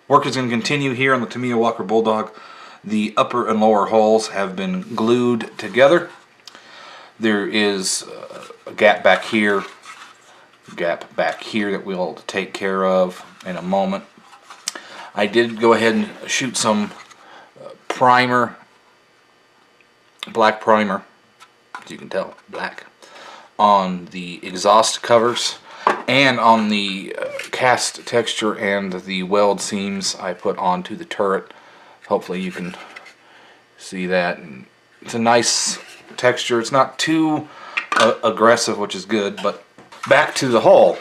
Work is going to continue here on the Tamiya Walker Bulldog. The upper and lower hulls have been glued together. There is a gap back here that we'll take care of in a moment. I did go ahead and shoot some primer, black primer, as you can tell, black, on the exhaust covers and on the cast texture and the weld seams I put onto the turret. Hopefully you can see that. It's a nice texture. It's not too aggressive, which is good. But back to the hull.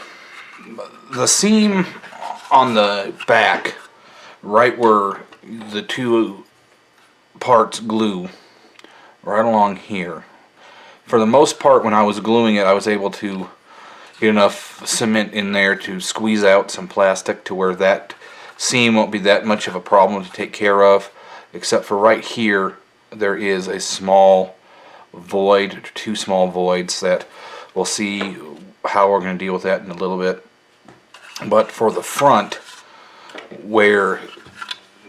The seam on the back, right where the two parts glue, right along here. For the most part, when I was gluing it, I was able to get enough cement in there to squeeze out some plastic to where that seam won't be that much of a problem to take care of, except for right here there is a small void, two small voids that we'll see how we're going to deal with that in a little bit. But for the front, where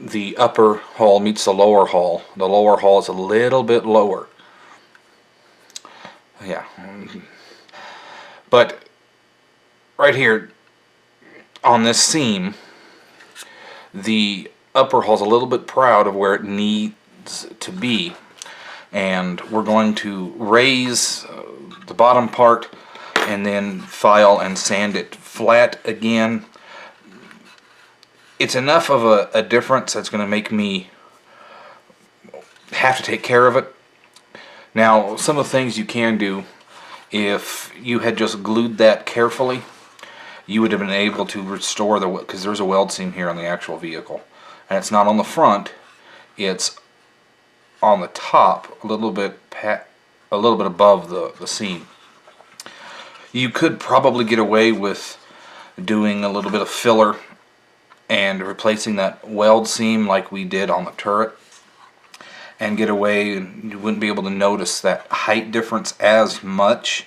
the upper hull meets the lower hull is a little bit lower. Yeah. But right here on this seam, the upper hull is a little bit proud of where it needs to be, and we're going to raise the bottom part and then file and sand it flat again. It's enough of a difference that's going to make me have to take care of it. Now, some of the things you can do, if you had just glued that carefully, you would have been able to restore the, because there's a weld seam here on the actual vehicle, and it's not on the front, it's on the top, a little bit above the seam. You could probably get away with doing a little bit of filler and replacing that weld seam like we did on the turret, and get away, and you wouldn't be able to notice that height difference as much.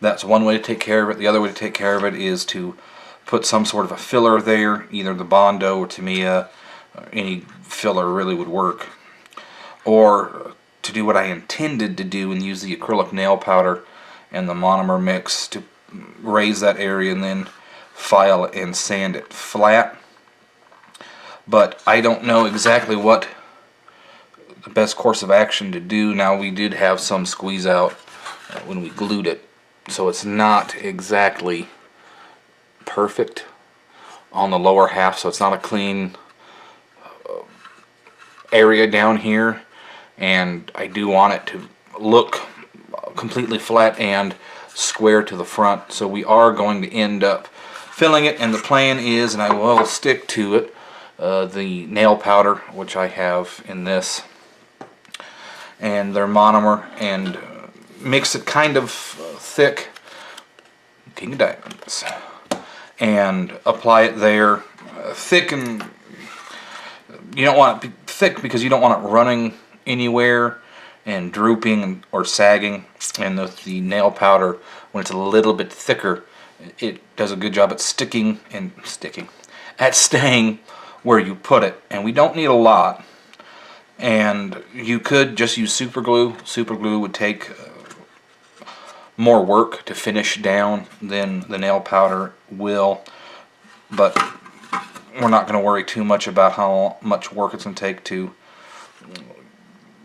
That's one way to take care of it. The other way to take care of it is to put some sort of a filler there, either the Bondo or Tamiya, any filler really would work. Or to do what I intended to do and use the acrylic nail powder and the monomer mix to raise that area and then file and sand it flat. But I don't know exactly what the best course of action to do. Now, we did have some squeeze out when we glued it, so it's not exactly perfect on the lower half, so it's not a clean area down here, and I do want it to look completely flat and square to the front, so we are going to end up filling it, and the plan is, and I will stick to it, the nail powder, which I have in this, and their monomer, and mix it kind of thick, King of Diamonds, and apply it there. Thick, and you don't want it thick because you don't want it running anywhere and drooping or sagging. And the nail powder, when it's a little bit thicker, it does a good job at staying where you put it. And we don't need a lot. And you could just use super glue. Super glue would take more work to finish down than the nail powder will, but we're not going to worry too much about how much work it's going to take to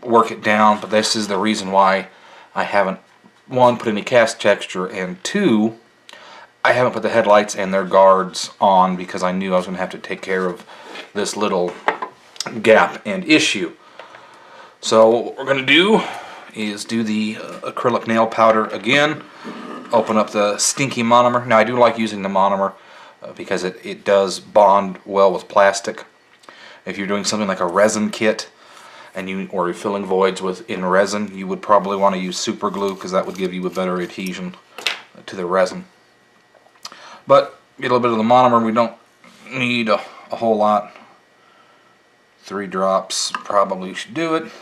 work it down. But this is the reason why I haven't, one, put any cast texture, and two, I haven't put the headlights and their guards on, because I knew I was going to have to take care of this little gap and issue. So what we're going to do is do the acrylic nail powder again, open up the stinky monomer. Now, I do like using the monomer because it does bond well with plastic. If you're doing something like a resin kit and or you're filling voids in resin, you would probably want to use super glue, because that would give you a better adhesion to the resin. But get a little bit of the monomer. We don't need a whole lot. 3 drops probably should do it.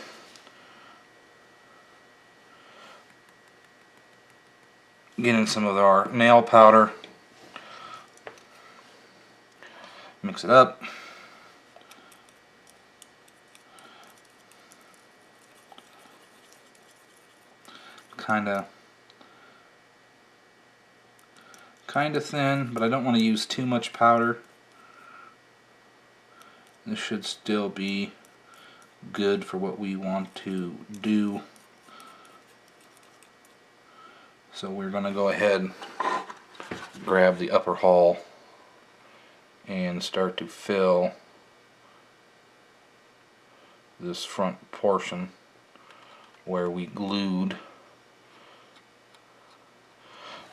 Get in some of our nail powder, mix it up, kind of thin, but I don't want to use too much powder. This should still be good for what we want to do. So we're going to go ahead and grab the upper hull and start to fill this front portion where we glued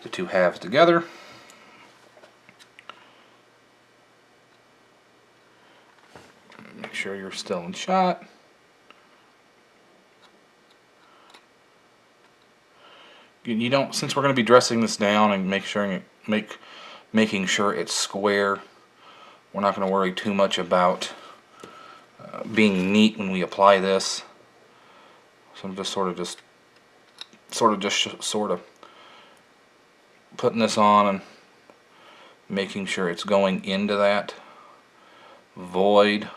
the two halves together. Make sure you're still in shot. You don't, since we're going to be dressing this down and making sure it's square, we're not going to worry too much about being neat when we apply this. So I'm just sort of putting this on and making sure it's going into that void.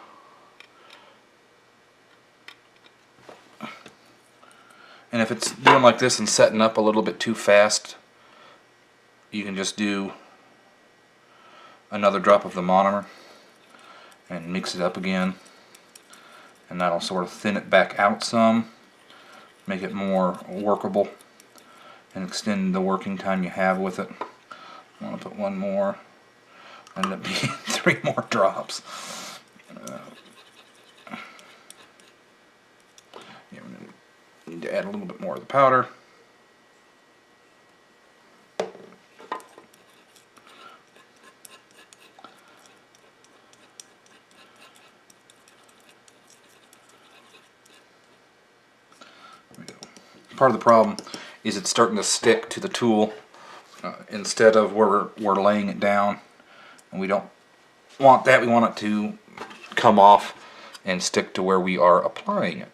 And if it's doing like this and setting up a little bit too fast, you can just do another drop of the monomer and mix it up again, and that'll sort of thin it back out some, make it more workable, and extend the working time you have with it. I want to put one more, end up being 3 more drops. Need to add a little bit more of the powder. There we go. Part of the problem is it's starting to stick to the tool instead of where we're laying it down, and we don't want that. We want it to come off and stick to where we are applying it.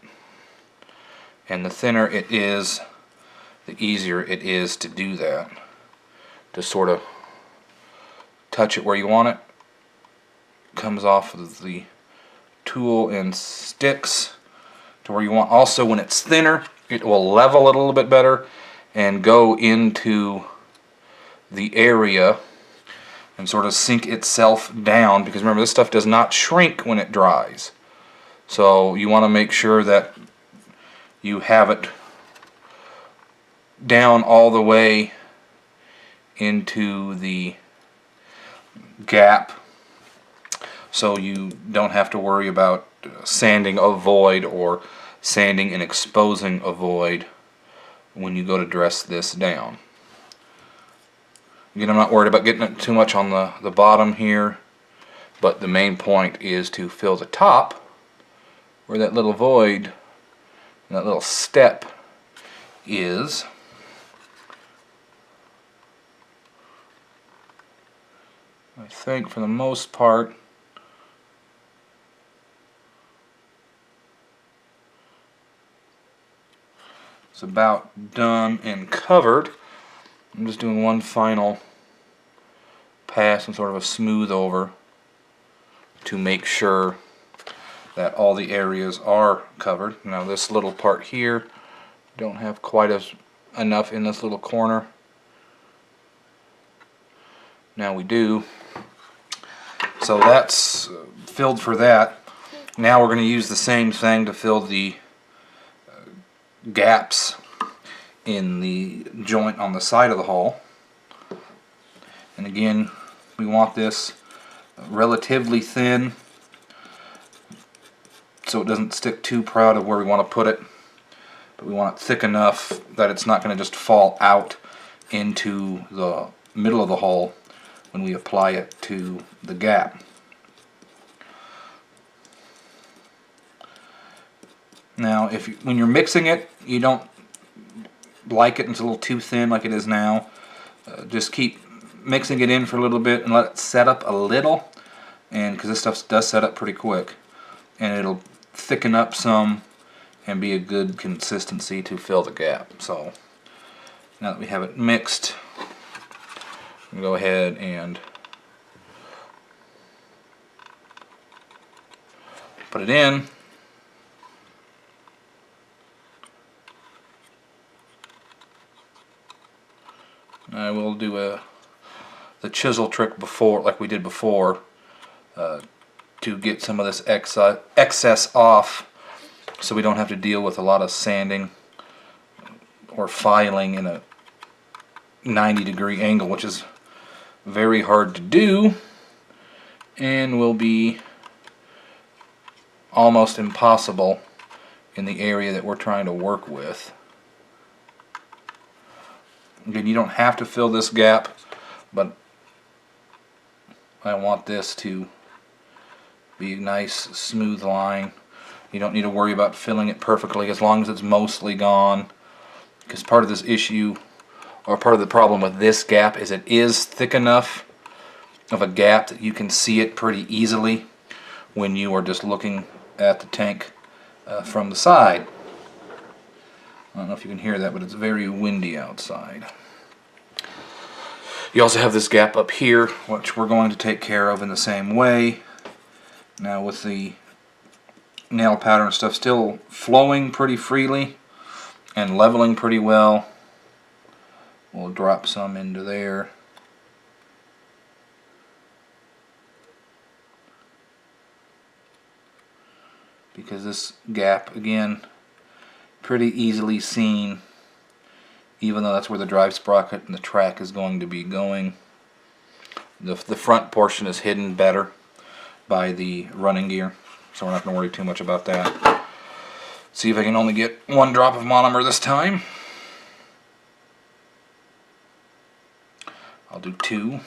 And the thinner it is, the easier it is to do that. Just sort of touch it where you want it. Comes off of the tool and sticks to where you want. Also, when it's thinner, it will level it a little bit better and go into the area and sort of sink itself down, because remember, this stuff does not shrink when it dries. So you want to make sure that you have it down all the way into the gap, so you don't have to worry about sanding a void or sanding and exposing a void when you go to dress this down. Again, I'm not worried about getting it too much on the bottom here, but the main point is to fill the top where that little void, that little step is. I think for the most part it's about done and covered. I'm just doing one final pass and sort of a smooth over to make sure that all the areas are covered. Now this little part here, don't have quite enough in this little corner. Now we do. So that's filled for that. Now we're going to use the same thing to fill the gaps in the joint on the side of the hull. And again, we want this relatively thin, so it doesn't stick too proud of where we want to put it, but we want it thick enough that it's not going to just fall out into the middle of the hull when we apply it to the gap. Now, when you're mixing it, you don't like it and it's a little too thin like it is now, just keep mixing it in for a little bit and let it set up a little, and because this stuff does set up pretty quick, and it'll thicken up some and be a good consistency to fill the gap. So now that we have it mixed, we'll go ahead and put it in. we'll do the chisel trick before, like we did before, to get some of this excess off, so we don't have to deal with a lot of sanding or filing in a 90-degree angle, which is very hard to do and will be almost impossible in the area that we're trying to work with. Again, you don't have to fill this gap, but I want this to be a nice smooth line. You don't need to worry about filling it perfectly as long as it's mostly gone, because part of this issue, or part of the problem with this gap, is it is thick enough of a gap that you can see it pretty easily when you are just looking at the tank from the side. I don't know if you can hear that, but it's very windy outside. You also have this gap up here, which we're going to take care of in the same way. Now, with the nail powder and stuff still flowing pretty freely and leveling pretty well, we'll drop some into there. Because this gap, again, pretty easily seen, even though that's where the drive sprocket and the track is going to be going. The front portion is hidden better by the running gear, so we're not going to worry too much about that. See if I can only get one drop of monomer this time. I'll do two.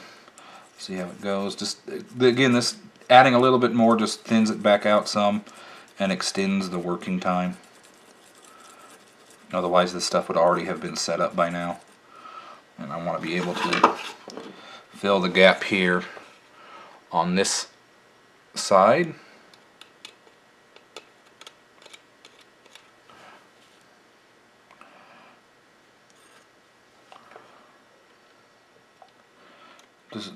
See how it goes. Just again, this adding a little bit more just thins it back out some and extends the working time. Otherwise, this stuff would already have been set up by now. And I want to be able to fill the gap here on this side. Just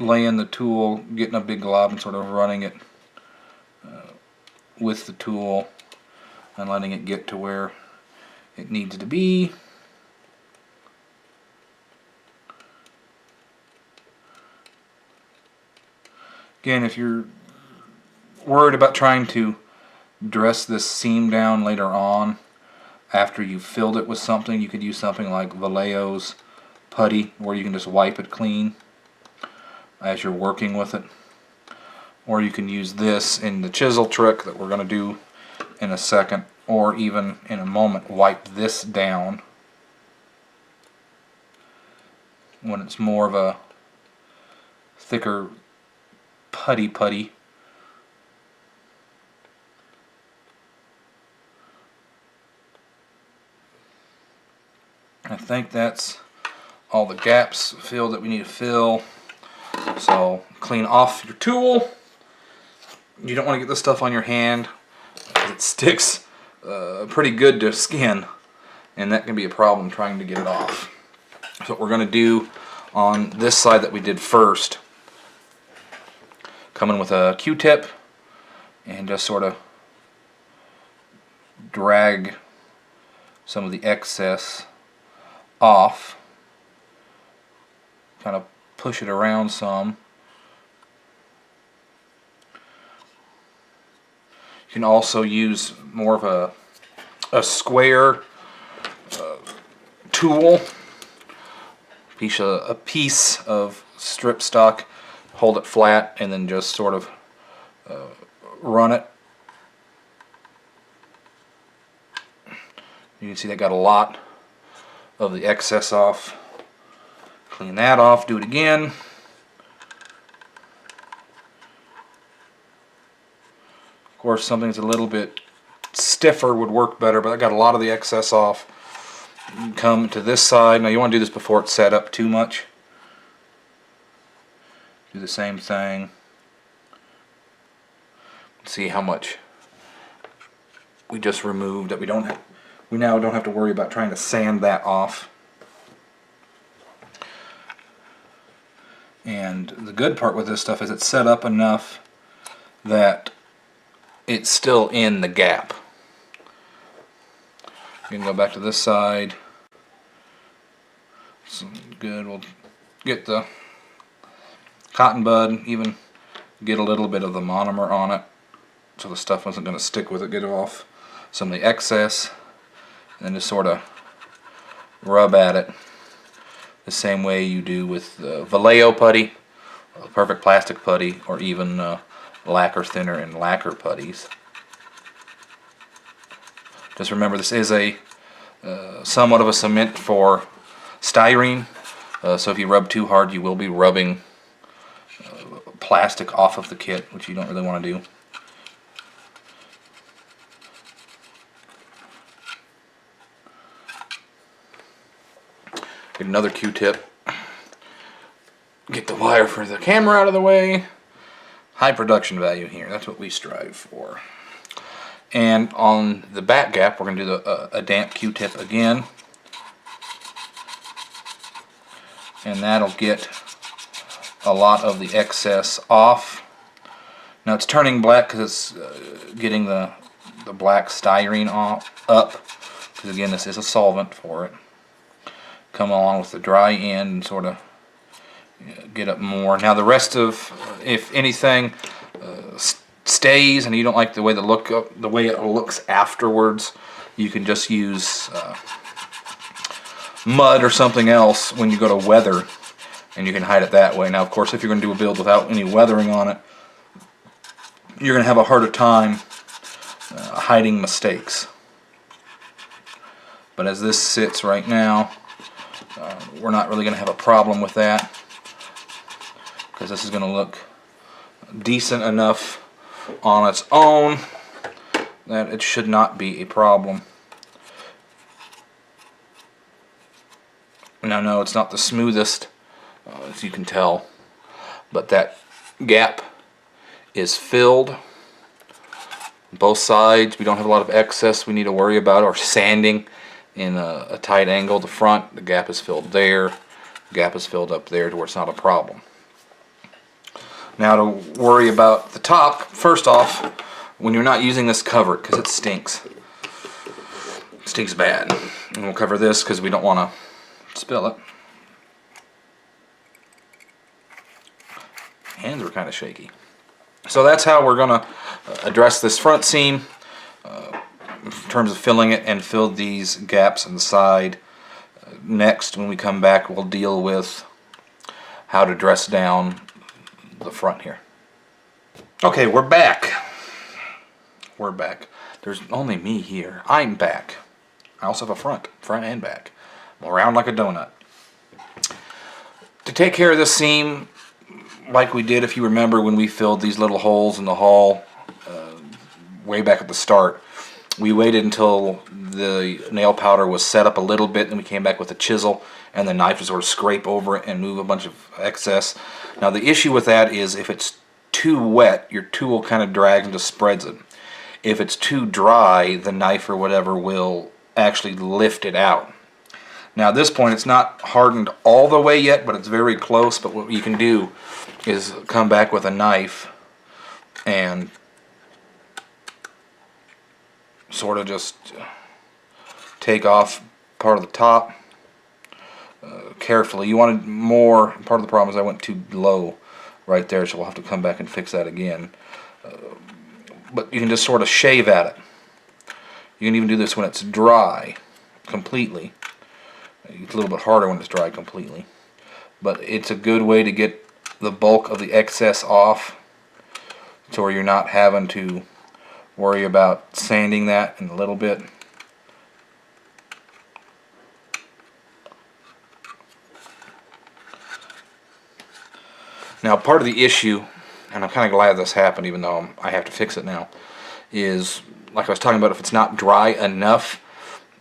laying the tool, getting a big glob and sort of running it with the tool and letting it get to where it needs to be. Again, if you're worried about trying to dress this seam down later on after you've filled it with something, you could use something like Vallejo's putty, where you can just wipe it clean as you're working with it. Or you can use this in the chisel trick that we're going to do in a second, or even in a moment wipe this down when it's more of a thicker putty. I think that's all the gaps filled that we need to fill. So clean off your tool. You don't want to get this stuff on your hand because it sticks pretty good to skin, and that can be a problem trying to get it off. So what we're going to do on this side that we did first, come in with a Q-tip and just sort of drag some of the excess off, kind of push it around some. You can also use more of a square tool, a piece of strip stock, hold it flat, and then just sort of run it. You can see that got a lot of the excess off. Clean that off, do it again. Of course, something that's a little bit stiffer would work better, but I got a lot of the excess off. Come to this side. Now you want to do this before it's set up too much. Do the same thing. See how much we just removed that we now don't have to worry about trying to sand that off. And the good part with this stuff is it's set up enough that it's still in the gap. You can go back to this side. So good. We'll get the cotton bud, even get a little bit of the monomer on it so the stuff wasn't going to stick with it. Get off some of the excess and then just sort of rub at it the same way you do with Vallejo putty, perfect plastic putty, or even lacquer thinner and lacquer putties. Just remember, this is a somewhat of a cement for styrene, so if you rub too hard you will be rubbing plastic off of the kit, which you don't really want to do. Get another Q-tip. Get the wire for the camera out of the way. High production value here. That's what we strive for. And on the back gap, we're going to do a damp Q-tip again. And that'll get a lot of the excess off. Now it's turning black because it's getting the black styrene up. Because again, this is a solvent for it. Come along with the dry end and sort of get up more. Now the rest of, if anything stays and you don't like the way it looks afterwards, you can just use mud or something else when you go to weather, and you can hide it that way. Now of course, if you're going to do a build without any weathering on it, you're going to have a harder time hiding mistakes. But as this sits right now, we're not really going to have a problem with that, because this is going to look decent enough on its own that it should not be a problem. Now no, it's not the smoothest, as you can tell, but that gap is filled. Both sides, we don't have a lot of excess we need to worry about, or sanding in a tight angle. The front, the gap is filled there, the gap is filled up there to where it's not a problem. Now to worry about the top, first off, when you're not using this, cover it, because it stinks. It stinks bad. And we'll cover this because we don't want to spill it. Hands are kind of shaky. So that's how we're going to address this front seam in terms of filling it, and fill these gaps in the side. Next, when we come back, we'll deal with how to dress down the front here. Okay, we're back. We're back. There's only me here. I'm back. I also have a front and back. I'm round like a donut. To take care of this seam, like we did, if you remember, when we filled these little holes in the hull way back at the start, we waited until the nail powder was set up a little bit, and we came back with a chisel and the knife to sort of scrape over it and move a bunch of excess. Now the issue with that is, if it's too wet, your tool kind of drags and just spreads it. If it's too dry, the knife or whatever will actually lift it out. Now at this point, it's not hardened all the way yet, but it's very close. But what you can do is come back with a knife and sort of just take off part of the top carefully. You wanted more. Part of the problem is I went too low right there, so we'll have to come back and fix that again. But you can just sort of shave at it. You can even do this when it's dry completely. It's a little bit harder when it's dry completely, but it's a good way to get the bulk of the excess off, to where you're not having to worry about sanding that in a little bit. Now part of the issue, and I'm kind of glad this happened even though I have to fix it now, is, like I was talking about, if it's not dry enough,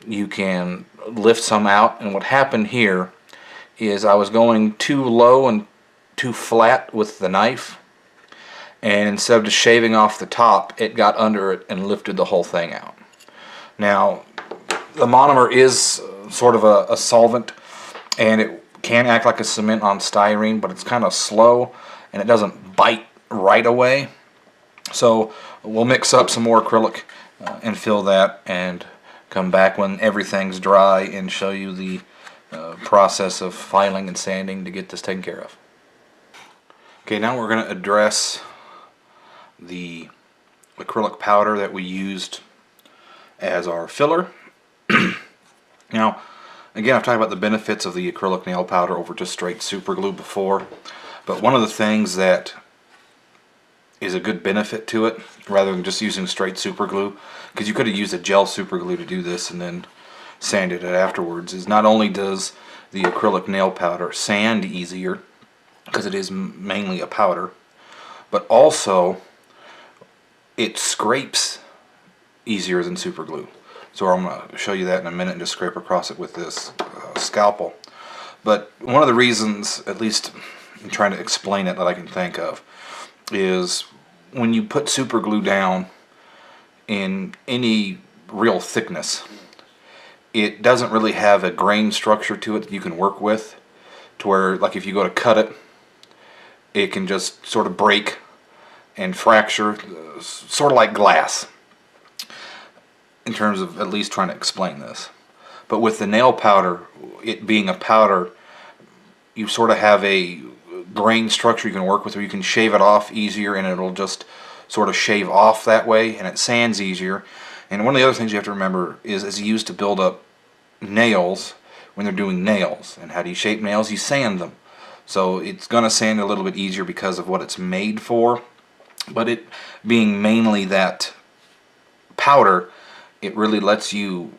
you can lift some out. And what happened here is I was going too low and too flat with the knife, and instead of just shaving off the top, it got under it and lifted the whole thing out. Now the monomer is sort of a solvent, and it can act like a cement on styrene, but it's kind of slow and it doesn't bite right away. So we'll mix up some more acrylic and fill that, and come back when everything's dry and show you the process of filing and sanding to get this taken care of. Okay, now we're going to address the acrylic powder that we used as our filler. Now, again, I've talked about the benefits of the acrylic nail powder over just straight super glue before, but one of the things that is a good benefit to it, rather than just using straight super glue, because you could have used a gel super glue to do this and then sanded it afterwards, is not only does the acrylic nail powder sand easier, because it is mainly a powder, but also it scrapes easier than super glue. So I'm going to show you that in a minute and just scrape across it with this scalpel. But one of the reasons, at least I'm trying to explain it that I can think of, is when you put super glue down in any real thickness, it doesn't really have a grain structure to it that you can work with, to where, like, if you go to cut it, it can just sort of break and fracture, sort of like glass, in terms of at least trying to explain this. But with the nail powder, it being a powder, you sort of have a grain structure you can work with, where you can shave it off easier and it'll just sort of shave off that way, and it sands easier. And one of the other things you have to remember is it's used to build up nails when they're doing nails. And how do you shape nails? You sand them. So it's going to sand a little bit easier because of what it's made for. But it being mainly that powder, it really lets you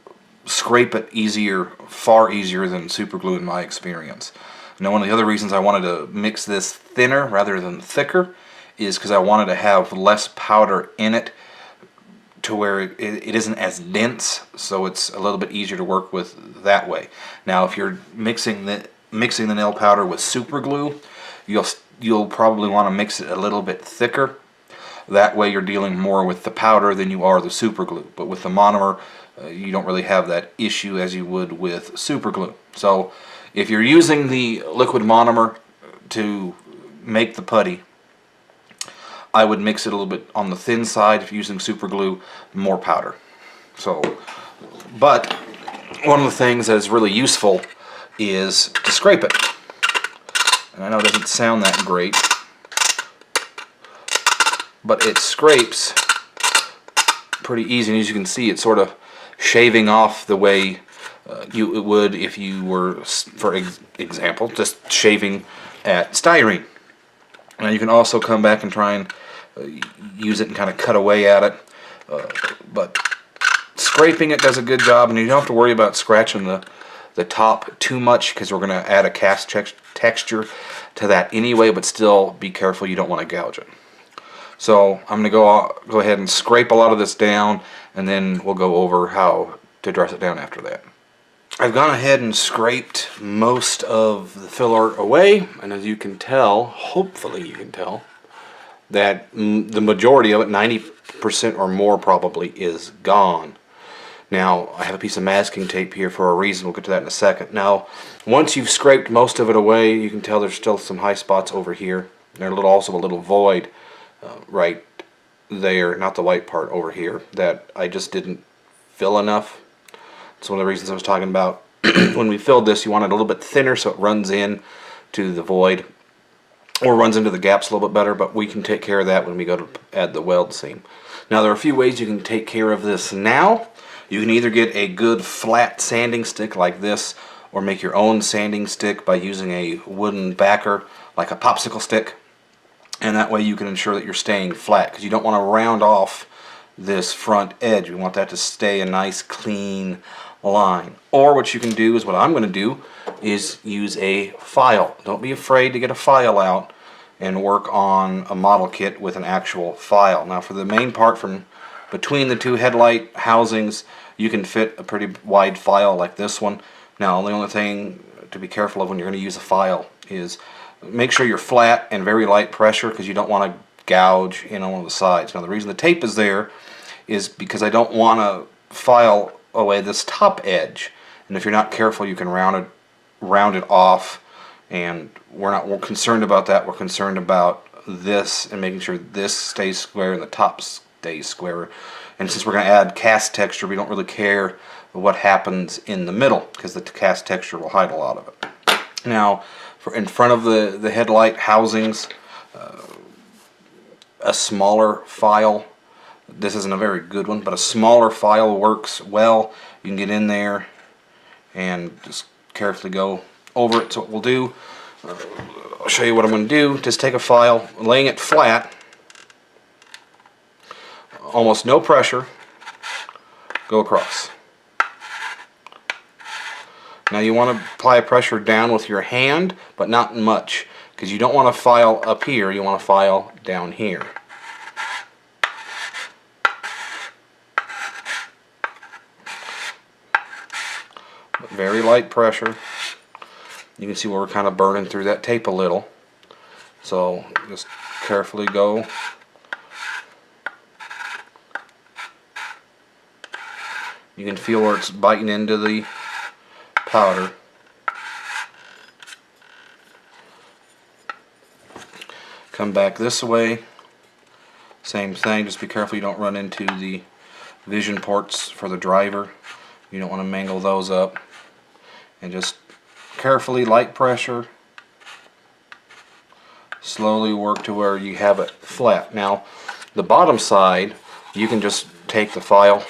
scrape it easier, far easier than super glue in my experience. Now, one of the other reasons I wanted to mix this thinner rather than thicker is because I wanted to have less powder in it, to where it isn't as dense, so it's a little bit easier to work with that way. Now, if you're mixing the nail powder with super glue, you'll probably want to mix it a little bit thicker. That way you're dealing more with the powder than you are the super glue. But with the monomer, you don't really have that issue as you would with super glue. So if you're using the liquid monomer to make the putty, I would mix it a little bit on the thin side. If you're using super glue, more powder. So, but one of the things that is really useful is to scrape it. And I know it doesn't sound that great, but it scrapes pretty easy. And as you can see, it's sort of shaving off the way it would if you were, for example, just shaving at styrene. Now you can also come back and try and use it and kind of cut away at it, but scraping it does a good job, and you don't have to worry about scratching the top too much, because we're going to add a cast texture to that anyway, but still be careful you don't want to gouge it. So I'm going to go ahead and scrape a lot of this down, and then we'll go over how to dress it down after that. I've gone ahead and scraped most of the filler away, and as you can tell, hopefully you can tell, that the majority of it, 90% or more probably, is gone. Now, I have a piece of masking tape here for a reason. We'll get to that in a second. Now, once you've scraped most of it away, you can tell there's still some high spots over here. There's also a little void right there, not the white part over here, that I just didn't fill enough. That's one of the reasons I was talking about. When we filled this, you want it a little bit thinner so it runs in to the void, or runs into the gaps a little bit better, but we can take care of that when we go to add the weld seam. Now, there are a few ways you can take care of this now. You can either get a good flat sanding stick like this, or make your own sanding stick by using a wooden backer like a popsicle stick, and that way you can ensure that you're staying flat, because you don't want to round off this front edge. We want that to stay a nice clean line. Or what you can do is, what I'm going to do is use a file. Don't be afraid to get a file out and work on a model kit with an actual file. Now, for the main part from between the two headlight housings, you can fit a pretty wide file like this one. Now, the only thing to be careful of when you're going to use a file is make sure you're flat and very light pressure, because you don't want to gouge in on one of the sides. Now, the reason the tape is there is because I don't want to file away this top edge, and if you're not careful, you can round it off, and we're concerned about that. We're concerned about this and making sure this stays square and the top stays square. And since we're going to add cast texture, we don't really care what happens in the middle, because the cast texture will hide a lot of it. Now, in front of the headlight housings, a smaller file, this isn't a very good one, but a smaller file works well. You can get in there and just carefully go over it. So what we'll do, I'll show you what I'm going to do. Just take a file, laying it flat, almost no pressure, go across. Now you want to apply pressure down with your hand, but not much, because you don't want to file up here, you want to file down here. But very light pressure. You can see where we're kind of burning through that tape a little. So just carefully go. You can feel where it's biting into the powder. Come back this way. Same thing, just be careful you don't run into the vision ports for the driver. You don't want to mangle those up. And just carefully, light pressure, slowly work to where you have it flat. Now, the bottom side, you can just take the file,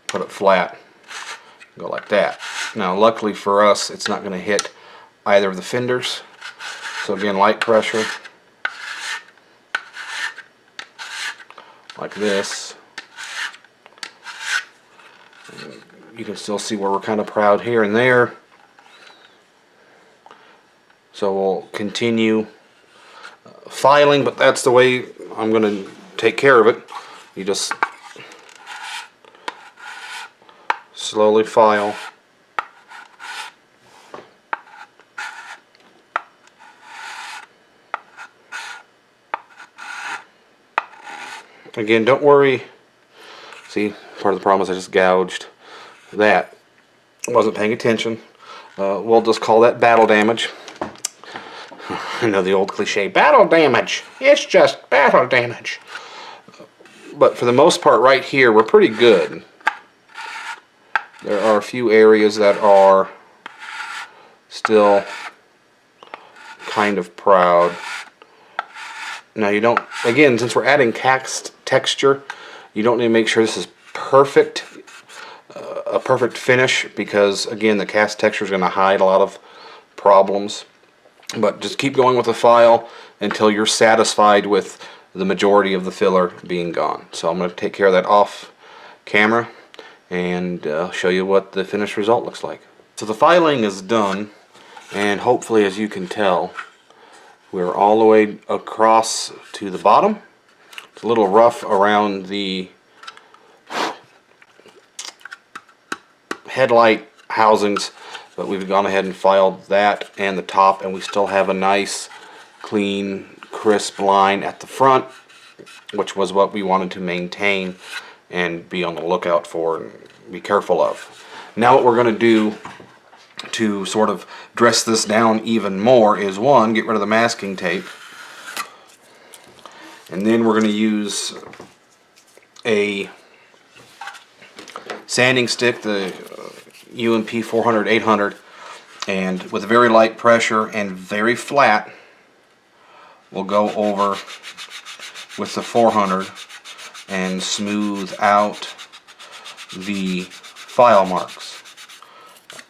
put it flat, go like that. Now, luckily for us, it's not going to hit either of the fenders. So again, light pressure, like this. And you can still see where we're kind of proud here and there. So we'll continue filing, but that's the way I'm going to take care of it. You just slowly file. Again, don't worry. See, part of the problem is I just gouged that. I wasn't paying attention. We'll just call that battle damage. I know the old cliche, battle damage. It's just battle damage. But for the most part right here, we're pretty good. There are a few areas that are still kind of proud. Now you don't, again, since we're adding cast texture, you don't need to make sure this is perfect, a perfect finish, because again, the cast texture is going to hide a lot of problems. But just keep going with the file until you're satisfied with the majority of the filler being gone. So I'm going to take care of that off camera and show you what the finished result looks like. So the filing is done, and hopefully, as you can tell, we're all the way across to the bottom. It's a little rough around the headlight housings, but we've gone ahead and filed that and the top, and we still have a nice, clean, crisp line at the front, which was what we wanted to maintain and be on the lookout for and be careful of. Now what we're going to do to sort of dress this down even more is, one, get rid of the masking tape, and then we're going to use a sanding stick, the UMP 400-800, and with very light pressure and very flat, we'll go over with the 400 and smooth out the file marks.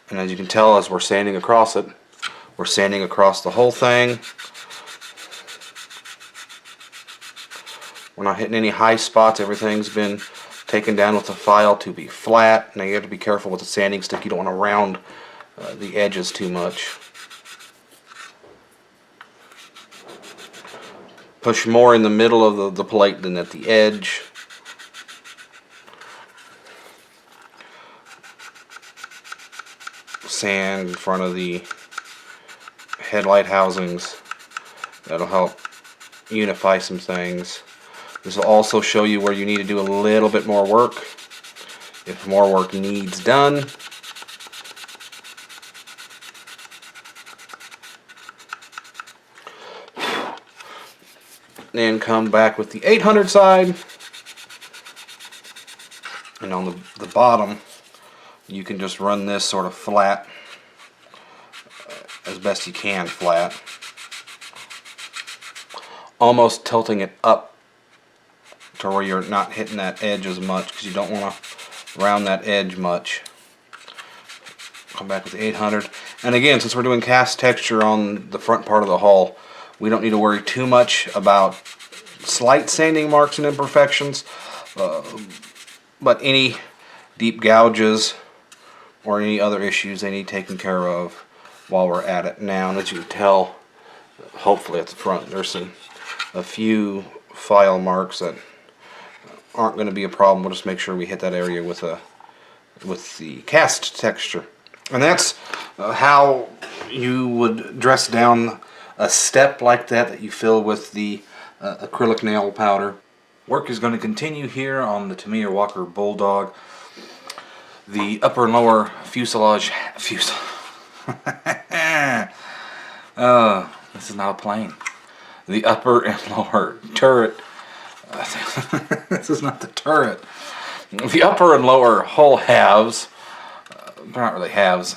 And as you can tell, as we're sanding across it, we're sanding across the whole thing. We're not hitting any high spots. Everything's been taken down with the file to be flat. Now you have to be careful with the sanding stick. You don't want to round the edges too much. Push more in the middle of the plate than at the edge. Sand in front of the headlight housings. That'll help unify some things. This will also show you where you need to do a little bit more work, if more work needs done. Then come back with the 800 side And on the bottom, you can just run this sort of flat, as best you can flat, almost tilting it up to where you're not hitting that edge as much, because you don't want to round that edge much. Come back with 800. And again, since we're doing cast texture on the front part of the hull, we don't need to worry too much about slight sanding marks and imperfections, but any deep gouges or any other issues, they need taken care of while we're at it. Now, and as you can tell, hopefully at the front, there's a few file marks that aren't going to be a problem. We'll just make sure we hit that area with the cast texture. And that's how you would dress down a step like that you fill with the acrylic nail powder. Work is going to continue here on the Tamiya Walker Bulldog. The upper and lower fuselage. This is not a plane. The upper and lower turret. This is not the turret. The upper and lower hull halves. They're not really halves.